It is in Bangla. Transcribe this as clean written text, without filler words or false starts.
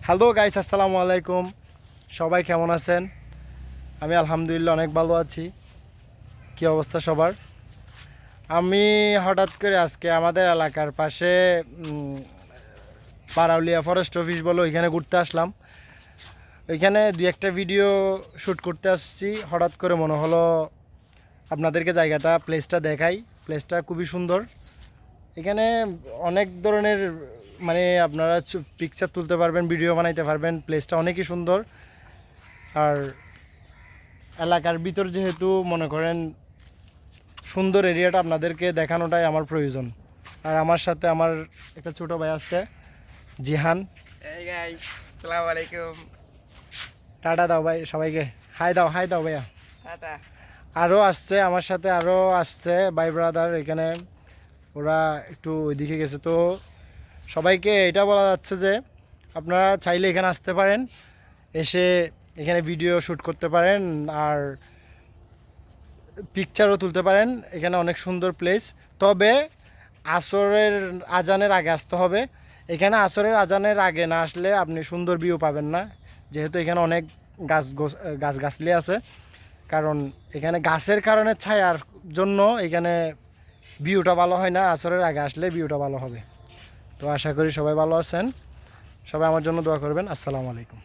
হ্যালো গাইস, আসসালামু আলাইকুম। সবাই কেমন আছেন? আমি আলহামদুলিল্লাহ অনেক ভালো আছি। কি অবস্থা সবার? আমি হঠাৎ করে আজকে আমাদের এলাকার পাশে পারাউলিয়া ফরেস্ট অফিস বলে ওইখানে ঘুরতে আসলাম। ওইখানে দুই একটা ভিডিও শ্যুট করতে আসছি। হঠাৎ করে মনে হলো আপনাদেরকে প্লেসটা দেখাই। প্লেসটা খুবই সুন্দর। এখানে অনেক ধরনের আপনারা পিকচার তুলতে পারবেন, ভিডিও বানাইতে পারবেন। প্লেসটা অনেকই সুন্দর। আর এলাকার ভিতর যেহেতু মনে করেন সুন্দর এরিয়াটা আপনাদেরকে দেখানোটাই আমার প্রয়োজন। আর আমার সাথে আমার একটা ছোট ভাই আছে, জিহান। এই গাইস, আসসালামু আলাইকুম। টাটা দাও ভাই সবাইকে, হাই দাও ভাইয়া। টাটা। আরও আসছে আমার সাথে, আরও আসছে ভাই ব্রাদার। এখানে ওরা একটু ওইদিকে গেছে। তো সবাইকে এটা বলা যাচ্ছে যে আপনারা চাইলে এখানে আসতে পারেন, এসে এখানে ভিডিও শ্যুট করতে পারেন আর পিকচারও তুলতে পারেন। এখানে অনেক সুন্দর প্লেস। তবে আসরের আজানের আগে আসতে হবে। এখানে আসরের আজানের আগে না আসলে আপনি সুন্দর ভিউ পাবেন না, যেহেতু এখানে অনেক গাছগাছলি আছে। কারণ এখানে গাছের কারণে ছায়ার জন্য এখানে ভিউটা ভালো হয় না। আসরের আগে আসলে ভিউটা ভালো হবে। তো আশা করি সবাই ভালো আছেন। সবাই আমার জন্য দোয়া করবেন। আসসালামু আলাইকুম।